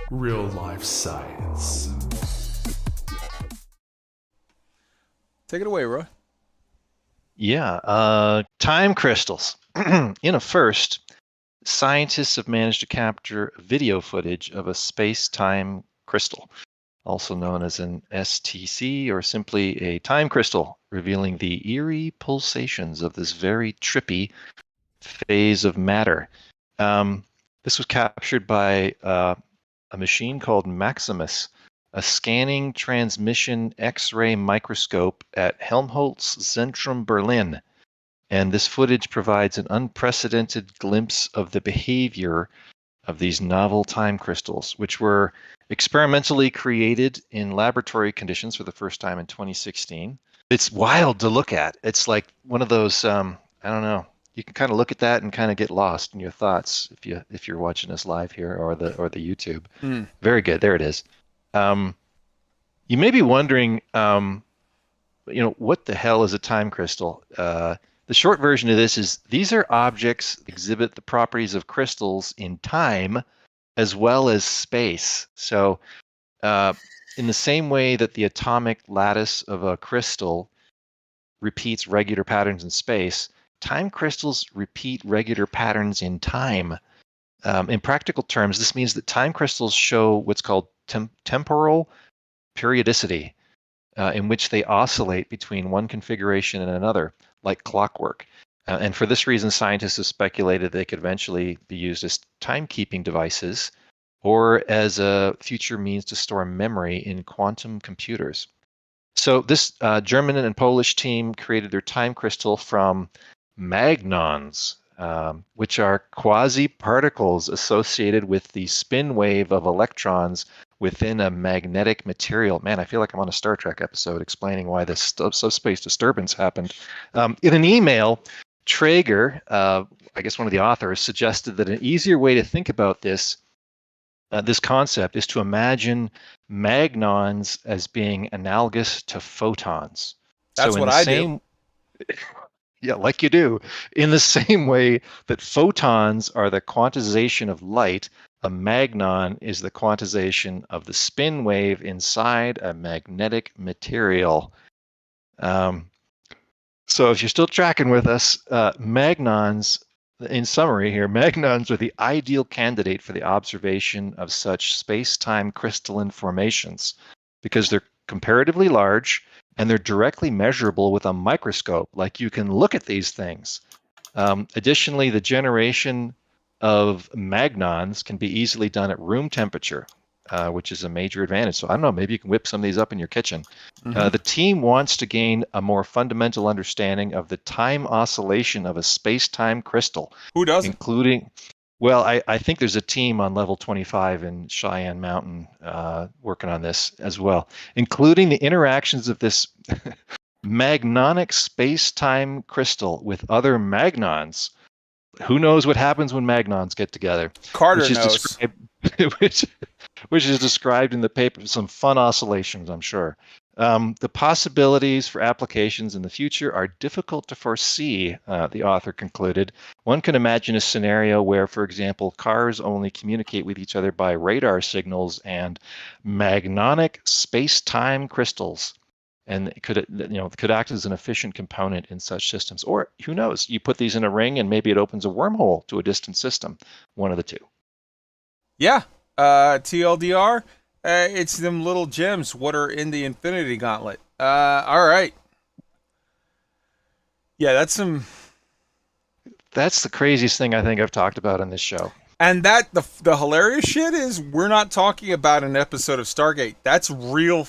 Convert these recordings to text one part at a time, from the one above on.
Real life science. Take it away, Roy. Yeah, time crystals. In a first, scientists have managed to capture video footage of a space-time crystal, also known as an STC or simply a time crystal, revealing the eerie pulsations of this very trippy phase of matter. This was captured by a machine called Maxymus, a scanning transmission X-ray microscope at Helmholtz-Zentrum Berlin. And this footage provides an unprecedented glimpse of the behavior of these novel time crystals, which were experimentally created in laboratory conditions for the first time in 2016. It's wild to look at. It's like one of those, I don't know, you can kind of look at that and kind of get lost in your thoughts if you're watching us live here or the YouTube. Very good. There it is. You may be wondering, what the hell is a time crystal? The short version of this is these are objects that exhibit the properties of crystals in time as well as space. So in the same way that the atomic lattice of a crystal repeats regular patterns in space, time crystals repeat regular patterns in time. In practical terms, this means that time crystals show what's called temporal periodicity, in which they oscillate between one configuration and another, like clockwork. And for this reason, scientists have speculated they could eventually be used as timekeeping devices or as a future means to store memory in quantum computers. So this German and Polish team created their time crystal from magnons, which are quasi-particles associated with the spin wave of electrons within a magnetic material. Man, I feel like I'm on a Star Trek episode explaining why this subspace disturbance happened. In an email, Traeger, I guess one of the authors, suggested that an easier way to think about this concept is to imagine magnons as being analogous to photons. That's so what I do. Yeah, like you do. In the same way that photons are the quantization of light, a magnon is the quantization of the spin wave inside a magnetic material. So if you're still tracking with us, magnons, in summary here, magnons are the ideal candidate for the observation of such space-time crystalline formations because they're comparatively large and they're directly measurable with a microscope, like you can look at these things. Additionally, the generation of magnons can be easily done at room temperature, which is a major advantage. So I don't know, maybe you can whip some of these up in your kitchen. The team wants to gain a more fundamental understanding of the time oscillation of a space-time crystal. Who doesn't? Including, well, I think there's a team on level 25 in Cheyenne Mountain working on this as well, including the interactions of this magnonic space-time crystal with other magnons. Who knows what happens when magnons get together? Carter knows. Which is described in the paper. Some fun oscillations, I'm sure. The possibilities for applications in the future are difficult to foresee, the author concluded. One can imagine a scenario where, for example, cars only communicate with each other by radar signals and magnonic space-time crystals. And it could act as an efficient component in such systems. Or who knows, you put these in a ring and maybe it opens a wormhole to a distant system. One of the two. Yeah. TLDR, it's them little gems what are in the Infinity Gauntlet. All right. Yeah, that's the craziest thing I think I've talked about on this show. And that the hilarious shit is we're not talking about an episode of Stargate. That's real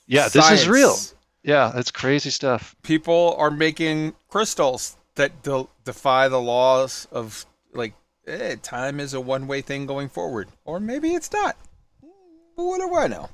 Yeah, science. This is real. Yeah, it's crazy stuff. People are making crystals that defy the laws of, like, time is a one-way thing going forward. Or maybe it's not. What do I know?